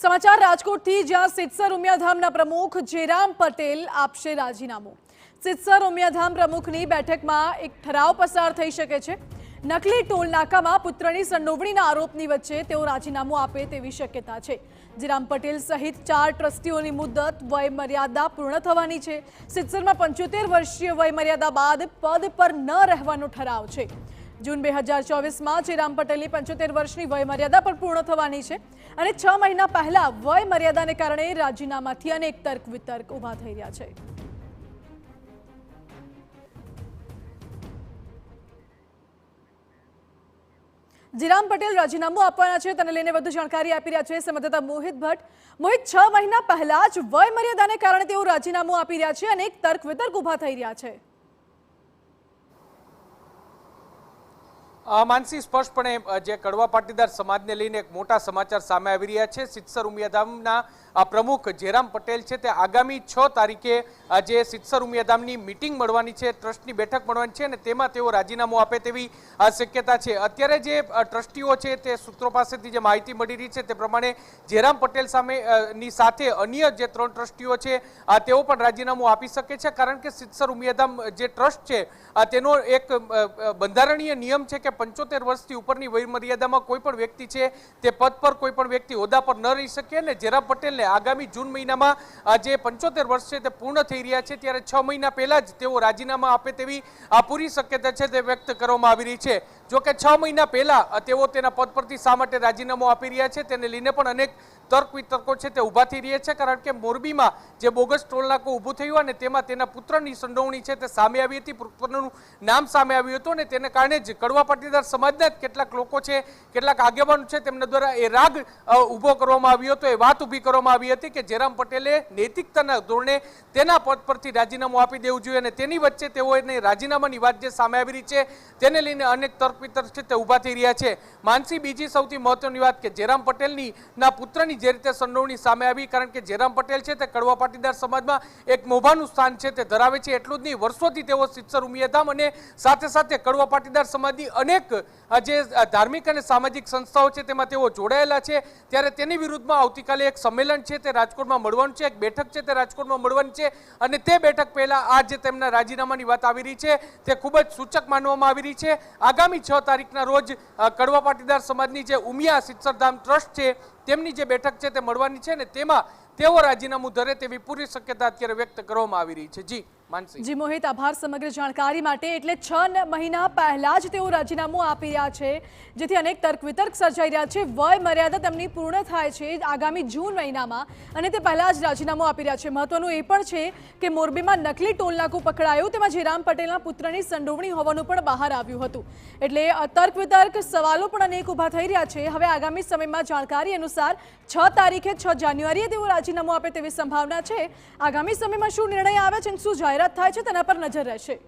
સમાચાર રાજકોટથી, જ્યાં સિદ્ધસર ઉમિયાધામના પ્રમુખ જેરામ પટેલ આપશે રાજીનામું। સિદ્ધસર ઉમિયાધામ પ્રમુખની બેઠકમાં એક ઠરાવ પસાર થઈ શકે છે। નકલી ટોલ નાકામાં પુત્રની સંડોવણીના આરોપની વચ્ચે તેઓ રાજીનામું આપે તેવી શક્યતા છે। જેરામ પટેલ સહિત 4 ટ્રસ્ટીઓની મુદ્દત વય મર્યાદા પૂર્ણ થવાની છે। સિદ્ધસરમાં 75 વર્ષીય વય મર્યાદા બાદ પદ પર ન રહેવાનો ઠરાવ છે। જૂન 2024 જેરામ પટેલની 75 વર્ષની વય મર્યાદા પણ પૂર્ણ થવાની છે અને 6 મહિના પહેલા વય મર્યાદાને કારણે રાજીનામાથી અનેક તર્ક વિતર્ક ઊભા થઈ રહ્યા છે। જેરામ પટેલ રાજીનામું આપવાના છે તેને લઈને વધુ જાણકારી આપી રહ્યા છે સંવાદદાતા મોહિત ભટ્ટ। મોહિત, 6 મહિના પહેલા જ વય મર્યાદાને કારણે તેઓ રાજીનામું આપી રહ્યા છે અને અનેક તર્ક વિતર્ક ઊભા થઈ રહ્યા છે। માનસી, સ્પષ્ટપણે જે કડવા પાટીદાર સમાજને લઈને એક મોટા સમાચાર સામે આવી રહ્યા છે। સિદ્ધસર ઉમિયાધામના પ્રમુખ જેરામ પટેલ છે તે આગામી 6 તારીખે જે સિદ્ધસર ઉમિયાધામની મીટિંગ મળવાની છે, ટ્રસ્ટની બેઠક મળવાની છે અને તેમાં તેઓ રાજીનામું આપે તેવી શક્યતા છે। અત્યારે જે ટ્રસ્ટીઓ છે તે સૂત્રો પાસેથી જે માહિતી મળી રહી છે તે પ્રમાણે જેરામ પટેલ ની સાથે અન્ય જે 3 ટ્રસ્ટીઓ છે તેઓ પણ રાજીનામું આપી શકે છે, કારણ કે સિદ્ધસર ઉમિયાધામ જે ટ્રસ્ટ છે તેનો એક બંધારણીય નિયમ છે કે 75 વર્ષથી ઉપરની વય મર્યાદામાં કોઈ પણ વ્યક્તિ છે તે પદ પર, કોઈ પણ વ્યક્તિ હોદ્દા પર ન રહી શકે અને જેરામ પટેલને આગામી જૂન મહિનામાં જે 75 વર્ષ છે તે પૂર્ણ થઈ રહ્યા છે, ત્યારે 6 મહિના પહેલા જ તેઓ રાજીનામા આપે તેવી પૂરી શક્યતા છે તે વ્યક્ત કરવામાં આવી રહી છે। જો કે 6 મહિના પહેલા તેઓ તેના પદ પરથી શા માટે રાજીનામું આપી રહ્યા છે તેને લઈને પણ અનેક તર્ક વિતર્કો છે તે ઊભા થઈ રહ્યા છે, કારણ કે મોરબીમાં જે બોગસ ટોલ નાકું ઊભું થયું અને તેમાં તેના પુત્રની સંડોવણી છે તે સામે આવી હતી, પુત્રનું નામ સામે આવ્યું હતું અને તેને કારણે જ કડવા પાટીદાર સમાજના કેટલાક લોકો છે, કેટલાક આગેવાનો છે તેમના દ્વારા એ રાગ ઊભો કરવામાં આવ્યો હતો, એ વાત ઊભી કરવામાં આવી હતી કે જેરામ પટેલે નૈતિકતાના ધોરણે તેના પદ પરથી રાજીનામું આપી દેવું જોઈએ અને તેની વચ્ચે તેઓને રાજીનામાની વાત જે સામે આવી રહી છે તેને લઈને અનેક તર્ક વિતર્ક છે તે ઊભા થઈ રહ્યા છે। માનસી, બીજી સૌથી મહત્વની વાત કે જેરામ પટેલની પુત્રની જે રીતે સંડોવણી સામે આવી, કારણ કે જેરામ પટેલ છે તે કડવા પાટીદાર સમાજમાં એક મોભાનું સ્થાન છે તે ધરાવે છે। એટલું જ નહીં, વર્ષોથી તેઓ સિદ્ધસર ઉમિયાધામ અને સાથે સાથે કડવા પાટીદાર સમાજની અનેક જે ધાર્મિક અને સામાજિક સંસ્થાઓ છે તેમાં તેઓ જોડાયેલા છે, ત્યારે તેની વિરુદ્ધમાં આવતીકાલે એક સંમેલન છે તે રાજકોટમાં મળવાનું છે, એક બેઠક છે તે રાજકોટમાં મળવાની છે અને તે બેઠક પહેલા આ જે તેમના રાજીનામાની વાત આવી રહી છે તે ખૂબ જ સૂચક માનવામાં આવી રહી છે। આગામી 6 તારીખના રોજ કડવા પાટીદાર સમાજની જે ઉમિયા સિદ્ધસરધામ ટ્રસ્ટ છે તેમની જે બેઠક છે તે મળવાની છે ને તેમાં તેઓ રાજીનામું ધરે તેવી પૂરી શક્યતા અત્યારે વ્યક્ત કરવામાં આવી રહી છે। જી માનસી। જી મોહિત, આભાર સમગ્ર જાણકારી માટે। એટલે 6 મહિના પહેલા જ તેઓ રાજીનામું આપી રહ્યા છે, જેથી અનેક તર્ક વિતર્ક સર્જાઈ રહ્યા છે। વય મર્યાદા તેમની પૂર્ણ થાય છે આગામી જૂન મહિનામાં અને તે પહેલા જ રાજીનામું આપી રહ્યા છે। મહત્વનું એ પણ છે કે મોરબીમાં નકલી ટોલ નાકું પકડાયું, તેમાં જેરામ પટેલના પુત્રની સંડોવણી હોવાનું પણ બહાર આવ્યું હતું, એટલે તર્ક વિતર્ક સવાલો પણ અનેક ઊભા થઈ રહ્યા છે। હવે આગામી સમયમાં જાણકારી અનુસાર 6 તારીખે 6 જાન્યુઆરીએ તેઓ રાજીનામું આપે તેવી સંભાવના છે। આગામી સમયમાં શું નિર્ણય આવે છે, શું જાહેરાત થાય છે તેના પર નજર રહેશે।